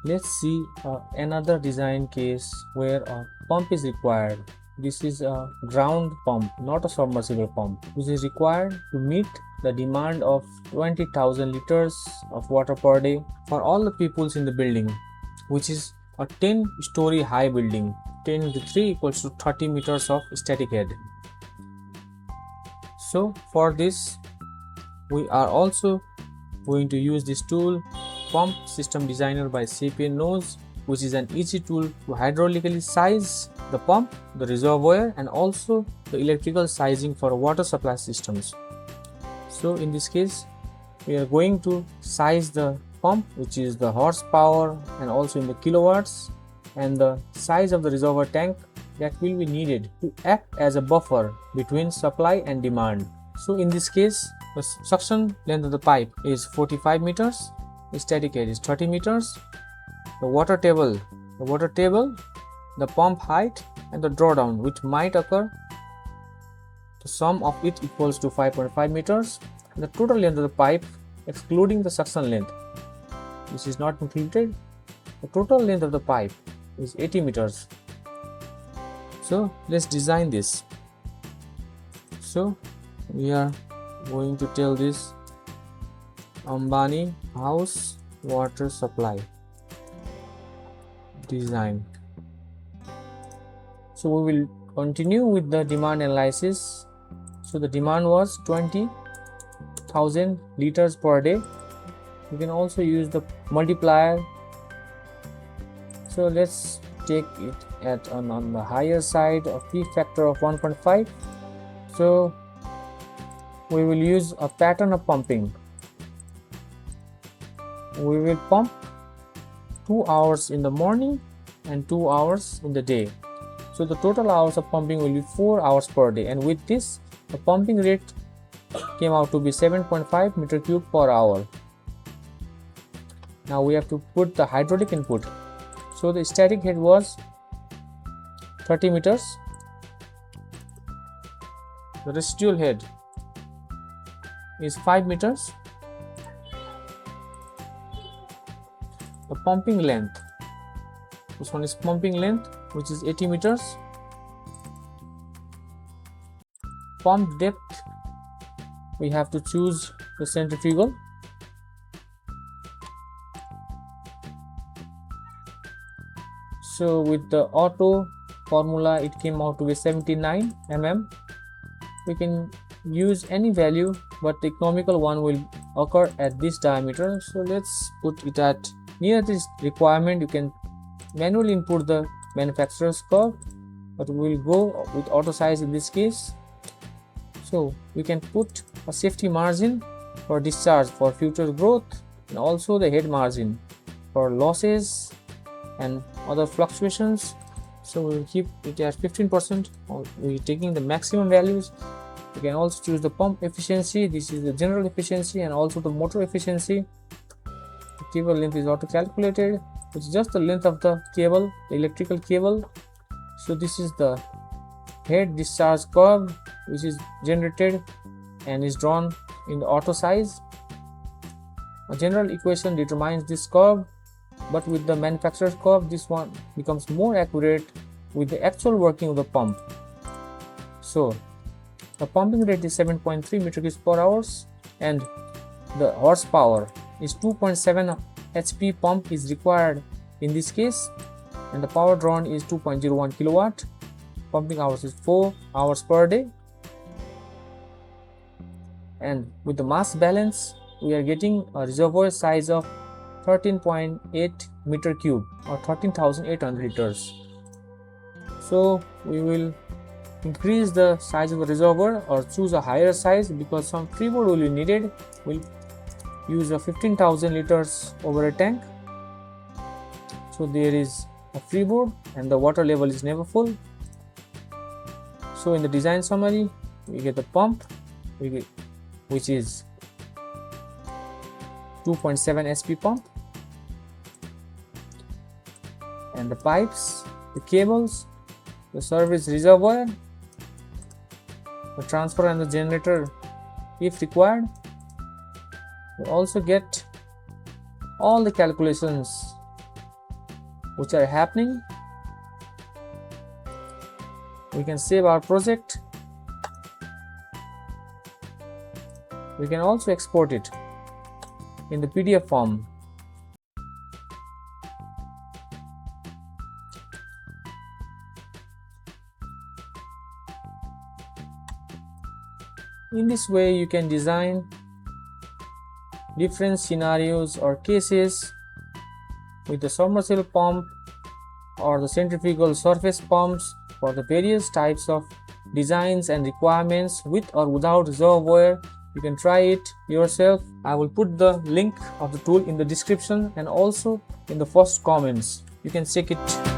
Let's see another design case where a pump is required. This is a ground pump, not a submersible pump, which is required to meet the demand of 20,000 liters of water per day for all the peoples in the building, which is a 10-story high building. 10 into 3 equals to 30 meters of static head. So for this, we are also going to use this tool, Pump System Designer by Sapien Nose, which is an easy tool to hydraulically size the pump, the reservoir, and also the electrical sizing for water supply systems. So in this case, we are going to size the pump, which is the horsepower and also in the kilowatts, and the size of the reservoir tank that will be needed to act as a buffer between supply and demand. So in this case, the suction length of the pipe is 45 meters, the static head is 30 meters, the water table, the pump height, and the drawdown, which might occur, the sum of it equals to 5.5 meters, and the total length of the pipe excluding the suction length, this is not included, the total length of the pipe is 80 meters. So let's design this. So we are going to tell this Ambani house water supply design. So we will continue with the demand analysis. So the demand was 20,000 liters per day. You can also use the multiplier. So let's take it at on the higher side of P factor of 1.5. So we will use a pattern of pumping. We will pump 2 hours in the morning and 2 hours in the day. So the total hours of pumping will be 4 hours per day, and with this the pumping rate came out to be 7.5 meter cube per hour. Now we have to put the hydraulic input. So the static head was 30 meters, the residual head is 5 meters, the pumping length, this one is pumping length, which is 80 meters, pump depth, we have to choose the centrifugal, so with the auto formula it came out to be 79 mm. We can use any value, but the economical one will occur at this diameter. So let's put it at near this requirement. You can manually input the manufacturer's curve, but we will go with auto size in this case. So we can put a safety margin for discharge for future growth, and also the head margin for losses and other fluctuations. So we will keep it at 15%. We are taking the maximum values. You can also choose the pump efficiency. This is the general efficiency and also the motor efficiency. The cable length is auto calculated, which is just the length of the cable, the electrical cable. So this is the head discharge curve, which is generated and is drawn in the auto size. A general equation determines this curve, but with the manufacturer's curve, this one becomes more accurate with the actual working of the pump. So the pumping rate is 7.3 meter cubes per hour, and the horsepower is 2.7 HP pump is required in this case, and the power drawn is 2.01 kilowatt. Pumping hours is 4 hours per day, and with the mass balance we are getting a reservoir size of 13.8 meter cube or 13,800 liters. So we will increase the size of the reservoir or choose a higher size because some freeboard will be needed. We'll use a 15,000 liters over a tank. So there is a freeboard and the water level is never full. So in the design summary, we get the pump, which is 2.7 SP pump, and the pipes, the cables, the service reservoir, the transfer and the generator if required. We also get all the calculations which are happening. We can save our project. We can also export it in the PDF form. In this way, you can design different scenarios or cases with the submersible pump or the centrifugal surface pumps for the various types of designs and requirements with or without reservoir. You can try it yourself. I will put the link of the tool in the description and also in the first comments. You can check it